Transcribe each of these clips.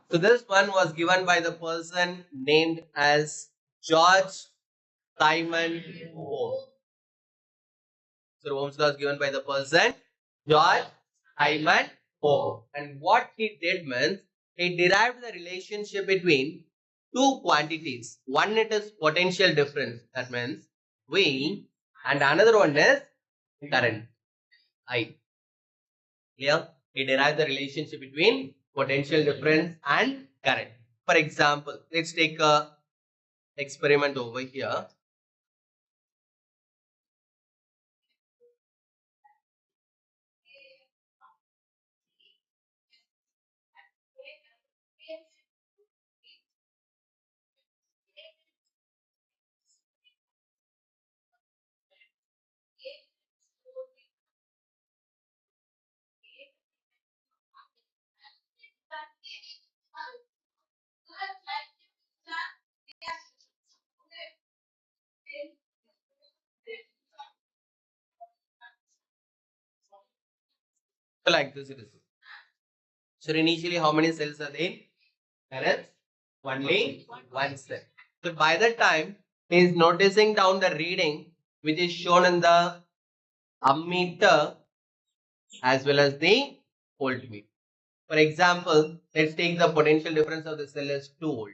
So this one was given by the person named as George Simon Ohm. So Ohm's law is given by the person George Simon Ohm. And what he did means he derived the relationship between two quantities. One it is potential difference. That means V, and another one is current I. Clear? He derived the relationship between potential difference and current. For example, let's take a experiment over here. So like this it is. So initially how many cells are there? There is only one cell. So by the time he is noticing down the reading which is shown in the ammeter as well as the voltmeter. For example, let's take the potential difference of the cell as 2 volt.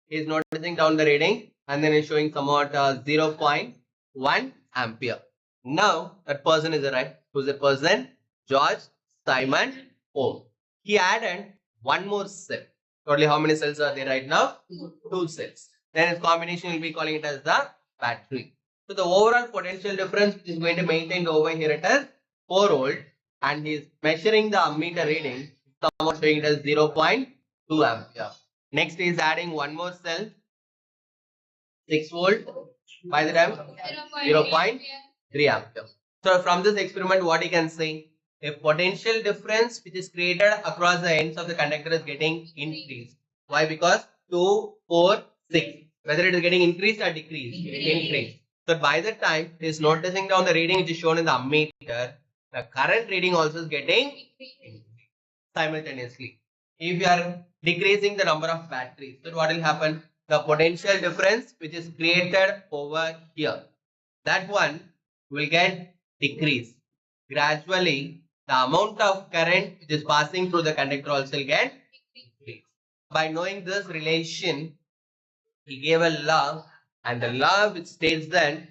He is noticing down the reading and then is showing somewhat 0.1 ampere. Now that person is right. Who's the person? George Simon Ohm. He added one more cell. Totally how many cells are there right now? Two cells. Then his combination will be calling it as the battery. So the overall potential difference which is going to maintain over here it is 4 volt, and he is measuring the ammeter reading, somewhat showing it as 0.2 ampere. Next is adding one more cell, 6 volt, by the time 0.3 ampere. So from this experiment what you can say, a potential difference which is created across the ends of the conductor is getting increased. Why? Because 2, 4, 6. Whether it is getting increased or decreased? Increased. So by the time it is noticing down the reading which is shown in the ammeter, the current reading also is getting increased simultaneously. If you are decreasing the number of batteries, then what will happen? The potential difference which is created over here, that one will get decreased. Gradually, the amount of current which is passing through the conductor also will get decreased. By knowing this relation, he gave a law, and the law which states that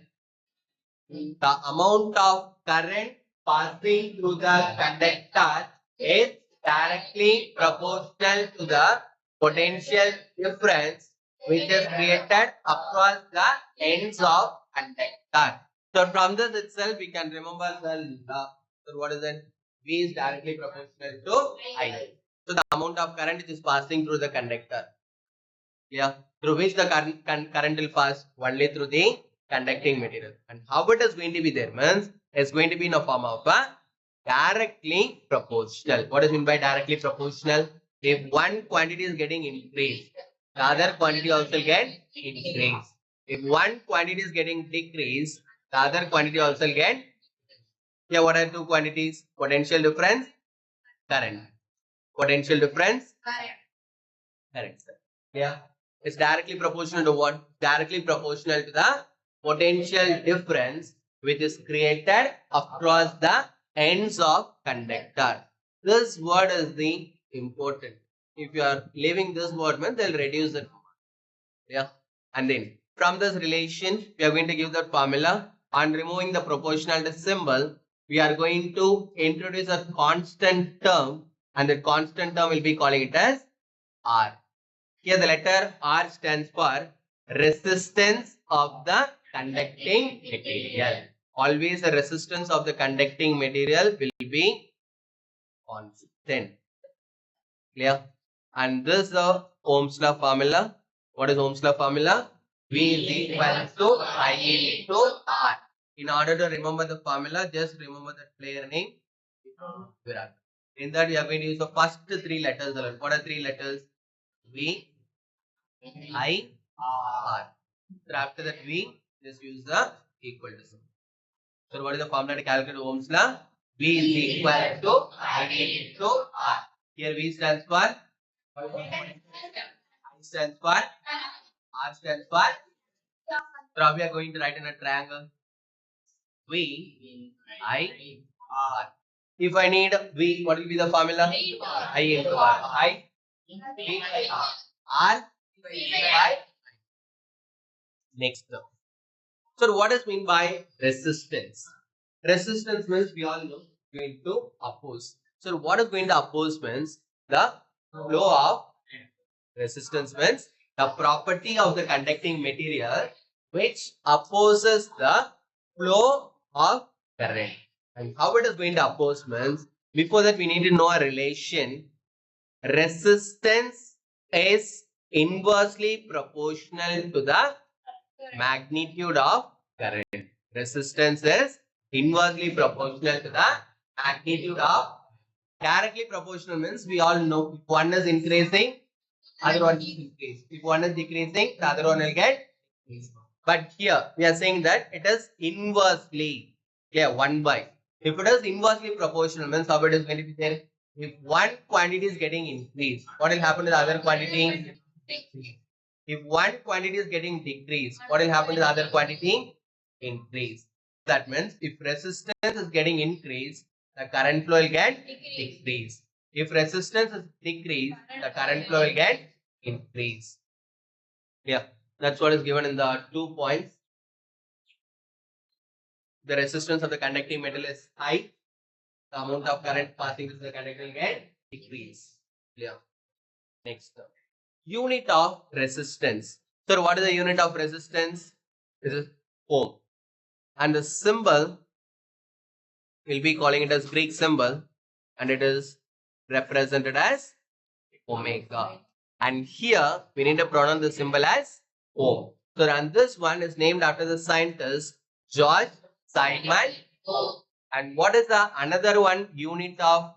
the amount of current passing through the conductor is directly proportional to the potential difference which is created across the ends of conductor. So from this itself we can remember the law. So what is it? V is directly proportional to I. So the amount of current which is passing through the conductor. Yeah, through which the current will pass only through the conducting material. And how it is going to be there means it's going to be in a form of a directly proportional. What is meant by directly proportional? If one quantity is getting increased, the other quantity also get increased. If one quantity is getting decreased, the other quantity also get. Yeah, what are two quantities? Potential difference, current. Potential difference, current. Yeah. It's directly proportional to what? Directly proportional to the potential difference which is created across the ends of conductor. This word is the important. If you are leaving this word, man, they'll reduce it. Yeah. And then from this relation, we are going to give the formula. On removing the proportionality symbol, we are going to introduce a constant term, and the constant term will be calling it as R. Here the letter R stands for resistance of the conducting material. Always the resistance of the conducting material will be constant. Clear? And this is the Ohm's law formula. What is Ohm's law formula? V is equal to I into R. In order to remember the formula, just remember the player name, Virat. In that, we are going to use the first three letters alone. What are three letters? V, I, R. So after that, V, just use the equal to symbol. So what is the formula to calculate Ohm's law? V is equal to I into R. Here V stands for I stands for, R stands for. So we are going to write in a triangle. V, I, R. If I need V, what will be the formula? I into R. I, V by R. R by next term. So what is mean by resistance? Resistance means we all know going to oppose. So what is going to oppose means the flow of resistance means the property of the conducting material which opposes the flow of current. And how it is going to oppose means before that we need to know a relation. Resistance is inversely proportional to the magnitude of current. Resistance is inversely proportional to the magnitude of. Directly proportional means we all know if one is increasing, other one is increasing. If one is decreasing, the other one will get increased. But here we are saying that it is inversely. Yeah, 1 by. If it is inversely proportional means how it is going to be there? If one quantity is getting increased, what will happen to the other quantity? If one quantity is getting decreased, what will happen to the other quantity? Increase. That means if resistance is getting increased, the current flow will get decreased. If resistance is decreased, the current flow will get increased. Yeah, that's what is given in the 2 points. The resistance of the conducting metal is high. The amount of current passing through the conductor will get decreased. Yeah. Next. Unit of resistance. So what is the unit of resistance? This is ohm. And the symbol, we'll be calling it as Greek symbol, and it is represented as omega. And here we need to pronounce the symbol as ohm. So and this one is named after the scientist George Simon Ohm. And what is the another one unit of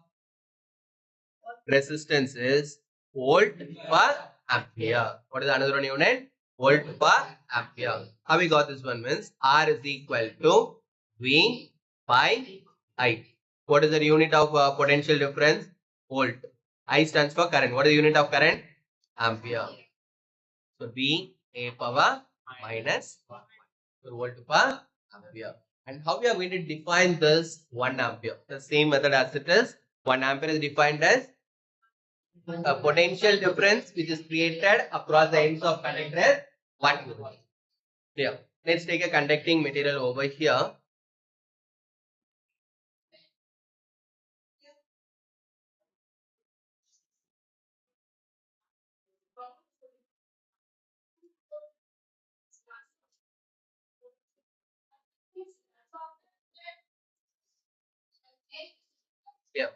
resistance is volt per ampere. What is another one unit? Volt per ampere. How we got this one means R is equal to V by I. What is the unit of potential difference? Volt. I stands for current. What is the unit of current? Ampere. So V a power minus 1. So volt per ampere. And how we are going to define this 1 ampere? The same method as it is. 1 ampere is defined as a potential difference which is created across the ends of conductor 1 volt. Here, let's take a conducting material over here. Here.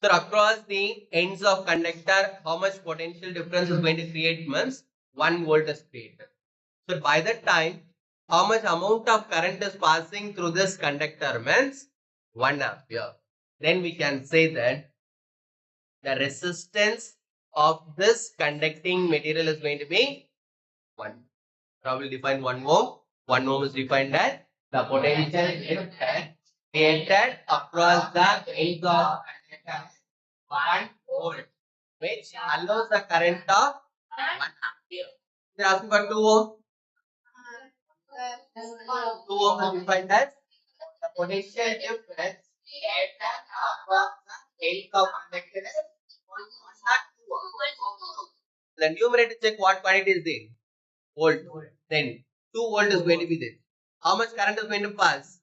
So across the ends of conductor, how much potential difference is going to create means 1 volt is created. So by that time, how much amount of current is passing through this conductor means 1 ampere. Then we can say that the resistance of this conducting material is going to be 1. I will define 1 ohm. 1 ohm is defined as the potential difference created across the ends of conductor 1 volt, which allows the current of 1 ampere. They are asking for 2 ohm. 2 ohm is defined as the potential difference created across the ends of conductor 1 ohm. The numerator check what quantity is there. Volt. Then 2 volt is going to be there. How much current is going to pass?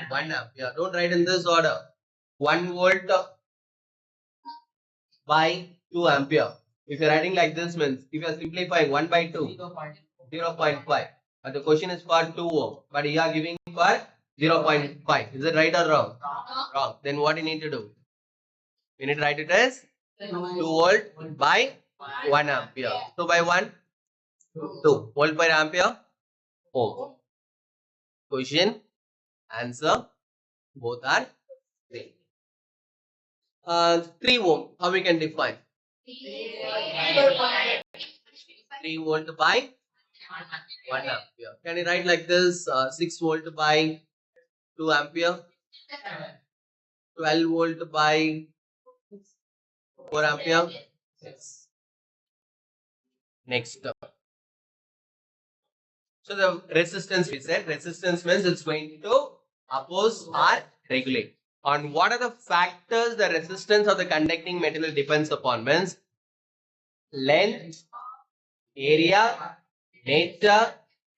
1 ampere. Don't write in this order. 1 volt by 2 ampere. If you are writing like this means, if you are simplifying 1 by 2, 0.5. But the question is for 2 ohm. But you are giving for 0.5. Is it right or wrong? Wrong. Then what you need to do? You need to write it as 2 volt by 1 ampere. So by 1, 2 volt per ampere. Ohm. Question, answer, both are same. 3 ohm, how we can define? 3 volt by 1 ampere. Can you write like this? 6 volt by 2 ampere, 12 volt by 4 ampere, Yes. Next. So the resistance, we said resistance means it's going to oppose or regulate. On what are the factors the resistance of the conducting material depends upon? Means length, area, nature,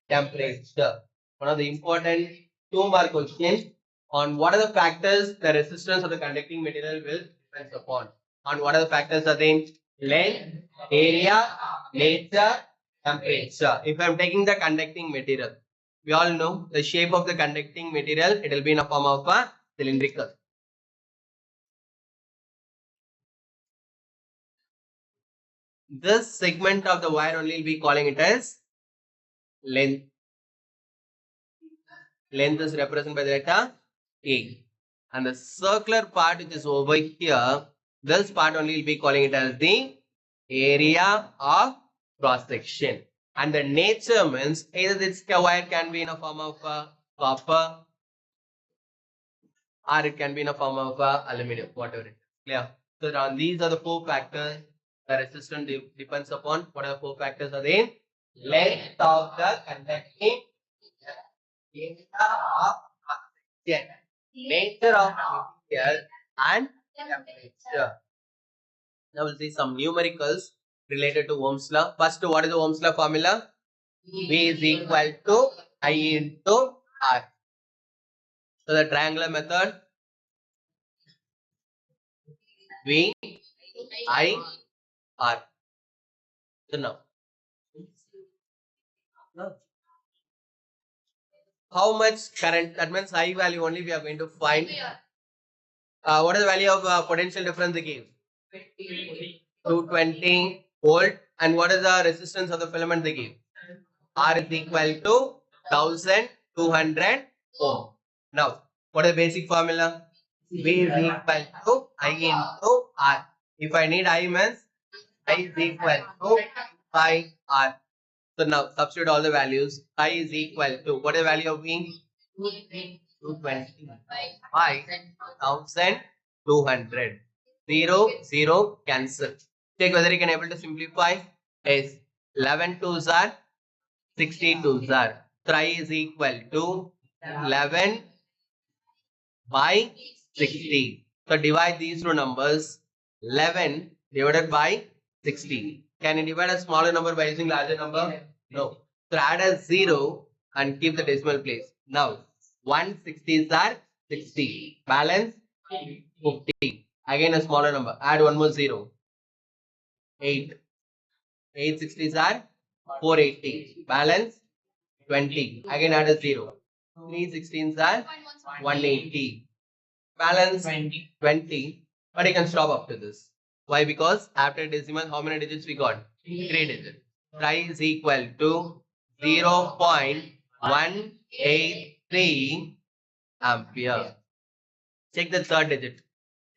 temperature. One of the important 2-mark questions. On what are the factors the resistance of the conducting material will depend upon? On what are the factors are they? Length, area, nature, temperature. If I am taking the conducting material, we all know the shape of the conducting material, it will be in a form of a cylindrical. This segment of the wire only will be calling it as length. Length is represented by the letter A. And the circular part which is over here, this part only will be calling it as the area of cross section. And the nature means either this wire can be in a form of copper or it can be in a form of aluminum, whatever it is. Clear? So now these are the 4 factors the resistance depends upon. What are the 4 factors are they? Length of the conducting, area of cross-section, nature of material, and temperature. Now we'll see some numericals related to Ohm's law. First, what is the Ohm's law formula? V is equal to I into R. So the triangular method, V, I, R. So now, how much current? That means I value only we are going to find. What is the value of potential difference they give? 220 volt. And what is the resistance of the filament they give? R is equal to 1200 ohm. Now, what is the basic formula? V is equal to I into R. If I need I means I is equal to pi R. So now substitute all the values. I is equal to what is the value of V? 220 by 1200. 0, 0 cancel. Check whether you can able to simplify. Yes. 11 twos are 62s are. 3 is equal to 11 by 60. So divide these two numbers. 11 divided by 60. Can you divide a smaller number by using larger number? No. So add a 0 and keep the decimal place. Now 160s are 60. Balance 50. Again a smaller number. Add one more 0. 8. 860s are 480. Balance 20. Again add a 0. 316s are 180. Balance 20. But you can stop up to this. Why? Because after decimal, how many digits we got? 3 digits. Pi is equal to 0.183 ampere. Check the third digit.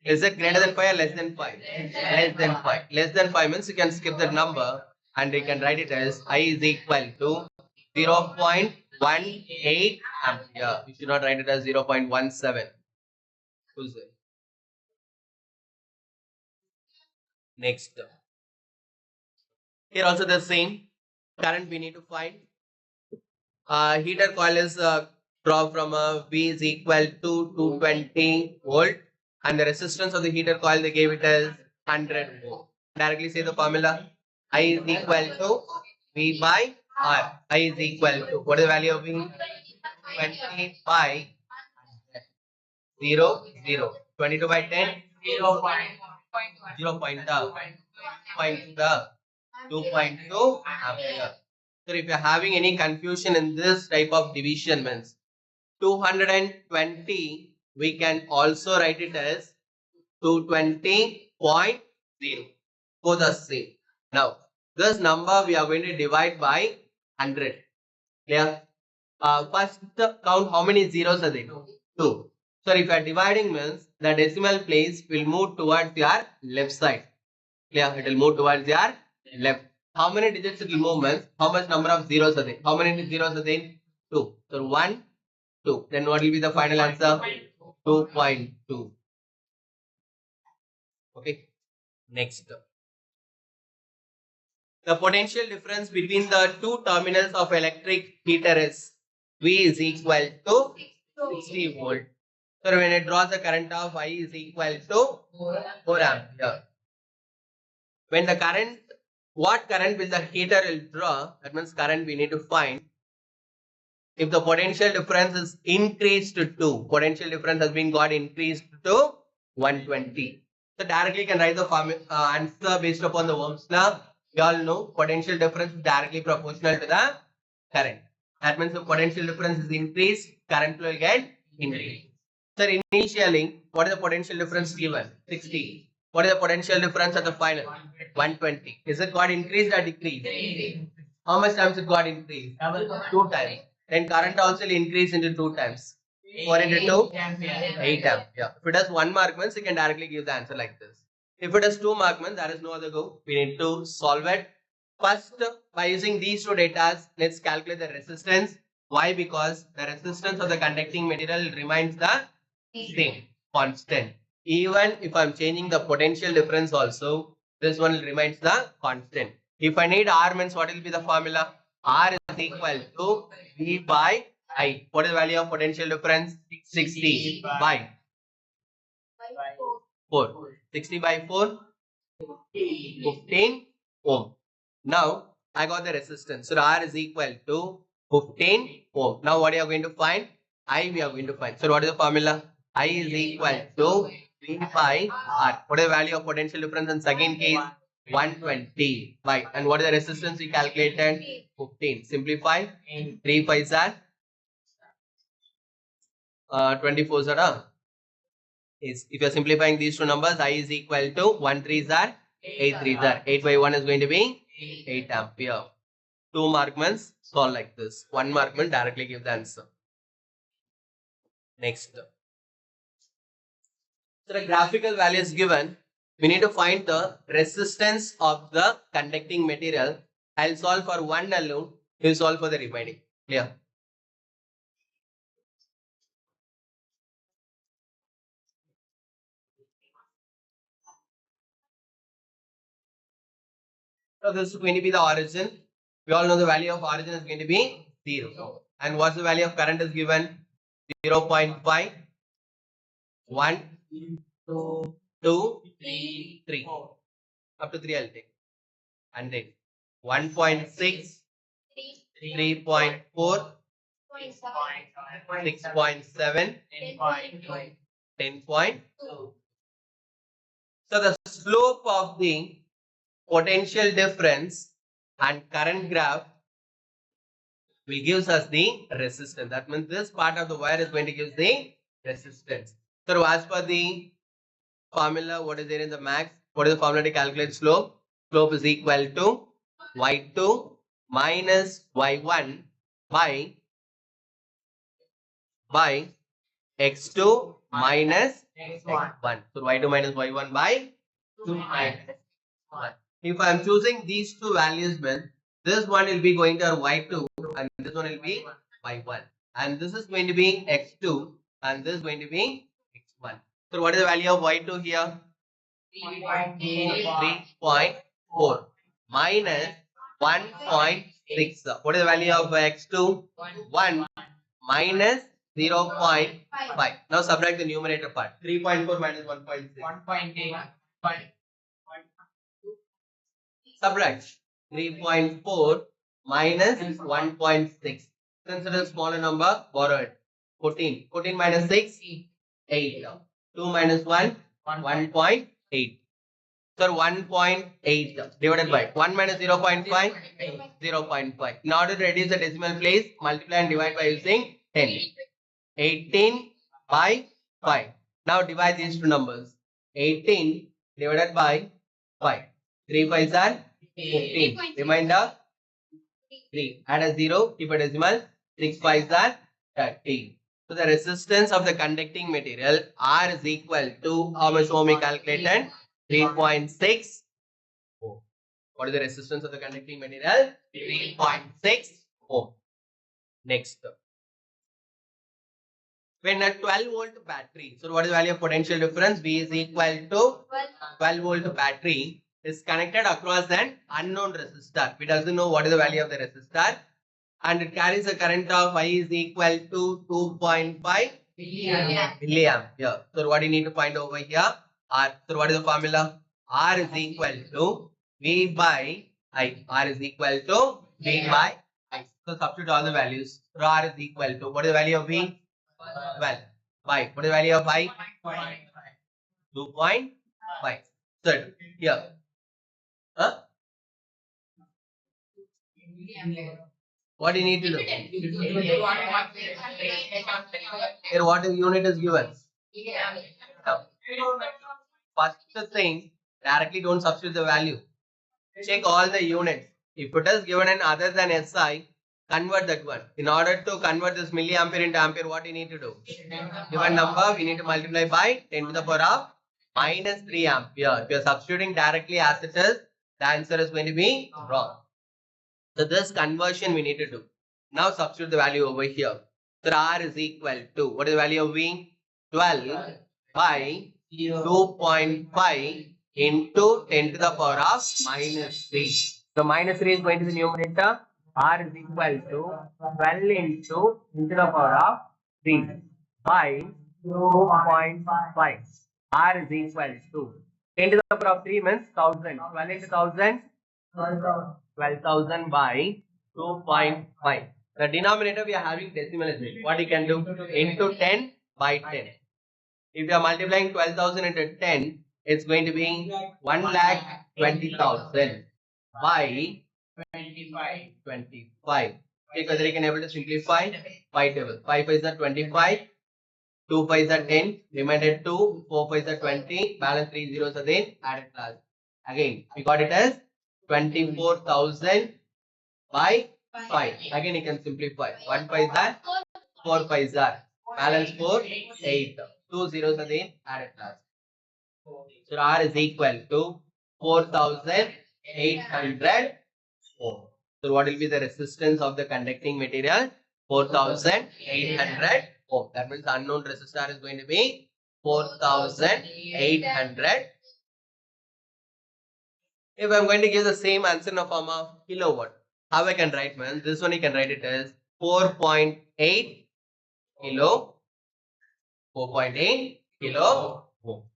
Is it greater than 5 or less than 5? Less than 5. Less than 5 means you can skip that number and you can write it as I is equal to 0.18 ampere. You should not write it as 0.17. Who's it? Next. Here also the same. Current we need to find. Heater coil is drawn from V is equal to 220 volt. And the resistance of the heater coil they gave it as 100 ohm. Directly say the formula. I is equal to V by R. I is equal to what is the value of V? 20 by 0, 0. 22 by 10? 0. 2.2 ampere. So if you are having any confusion in this type of division means 220 we can also write it as 220.0. Both are same. Now this number we are going to divide by 100. Clear? First count how many zeros are there? 2. So if you are dividing means the decimal place will move towards your left side. Clear? It will move towards your left. How many digits it will move means how much number of zeros are there? How many zeros are there? 2. So 1, 2. Then what will be the final answer? 2.2. Okay. Next. The potential difference between the two terminals of electric heater is V is equal to 60 volt. So when it draws a current of I is equal to 4 ampere. When the current, what current will the heater will draw? That means current we need to find. If the potential difference is increased to 2, potential difference has been got increased to 120. So directly can write the answer based upon the Ohm's law. We all know potential difference is directly proportional to the current. That means the potential difference is increased, current will get increased. So initially, what is the potential difference given? 60. What is the potential difference at the final? 120. Is it got increased or decreased? How much times it got increased? 2 times. Then current also will increase into 2 times. 4 into 2? 8 amp. Yeah. If it has 1 mark means you can directly give the answer like this. If it has 2 mark means there is no other go. We need to solve it. First, by using these two data, let's calculate the resistance. Why? Because the resistance of the conducting material remains the same, constant. Even if I'm changing the potential difference also, this one remains the constant. If I need R means what will be the formula? R is equal to V by I. What is the value of potential difference? 60 by 4. 60 by 4, 15 ohm. Now I got the resistance. So R is equal to 15 ohm. Now what are you going to find? I we are going to find. So what is the formula? I is equal to V by R. What is the value of potential difference in second case? 120 by. And what is the resistance we calculated? 15. Simplify. 3 5s are 24s are. Is if you are simplifying these two numbers, I is equal to 1 3s are 8 3s are. 8 by 1 is going to be 8 ampere. 2 markments solve like this. 1 markman directly give the answer. Next. So the graphical value is given. We need to find the resistance of the conducting material. I'll solve for one alone. We'll solve for the remaining. Clear? So this is going to be the origin. We all know the value of origin is going to be 0. And what's the value of current is given? 0 0.5, 1, 2, 2, 3. Up to 3 I'll take. And then 1.6, 3.4, 6.7, 10.2. So the slope of the potential difference and current graph will gives us the resistance. That means this part of the wire is going to give the resistance. So as per the formula, what is there in the max? What is the formula to calculate slope? Slope is equal to y2 minus y1 by x2 minus x1. So y2 minus y1 by 2 minus 1. If I am choosing these two values, then this one will be going to y2 and this one will be y1. And this is going to be x2 and this is going to be x1. So what is the value of y2 here? 3.4 minus 1.6. What is the value of x2? 1 minus 0.5. Now subtract the numerator part. 3.4 minus 1.6. 1.8. Subtract 3.4 minus 1.6. Consider smaller number, borrow it. 14. 14 minus 6, 8. 2 minus 1, 1.8. So 1.8 divided by 1 minus 0.5, 0.5. In order to reduce the decimal place, multiply and divide by using 10. 18 by 5. Now divide these two numbers. 18 divided by 5. 3 5s are 15. Remainder 3. Add a 0, keep a decimal. 6 5s are 30. So the resistance of the conducting material R is equal to how much ohm we calculated? 3.6 ohm. What is the resistance of the conducting material? 3.6 ohm. Next. When a 12 volt battery, so what is the value of potential difference? V is equal to 12 volt battery is connected across an unknown resistor. We doesn't know what is the value of the resistor, and it carries a current of I is equal to 2.5 milliamp. Yeah. So what you need to find over here? R. So what is the formula? R is equal to V by I. R is equal to V by I. So substitute all the values. So R is equal to, what is the value of V? 12. By, what is the value of I? 2.5. So here. Huh? What do you need to do? Here, what is unit is given? Now, first thing, directly don't substitute the value. Check all the units. If it is given in other than SI, convert that one. In order to convert this milliampere into ampere, what you need to do? Given number, we need to multiply by 10 to the power of minus 3 ampere. If you are substituting directly as it is, the answer is going to be wrong. So this conversion we need to do. Now substitute the value over here. So R is equal to, what is the value of V? 12 by 2.5 into 10 to the power of minus 3. So minus 3 is going to the numerator. R is equal to 12 into 10 to the power of 3 by 2.5. R is equal to 10 to the power of 3 means 1000. 12 into 1000. 12,000 by 2.5. The denominator we are having decimal is it. What you can do? Into 10 by 10. If you are multiplying 12,000 into 10, it's going to be 1,20,000 by 25. Okay, whether you can able to simplify 5 table. 5 is 25, 2 5 is 10, remainder 2, 4 5 is 20, balance 3 zeros are then added class. Again, we got it as 24,000 by 5. Again, you can simplify. 1 5 is that, 4 5 is that, balance 4, 8. 2 zeros are then added class. So R is equal to 4,800 ohm. So what will be the resistance of the conducting material? 4,800 ohm. That means unknown resistor is going to be 4,800. If I'm going to give the same answer in the form of kilowatt, how I can write, man? This one you can write it as 4.8 kilo ohm.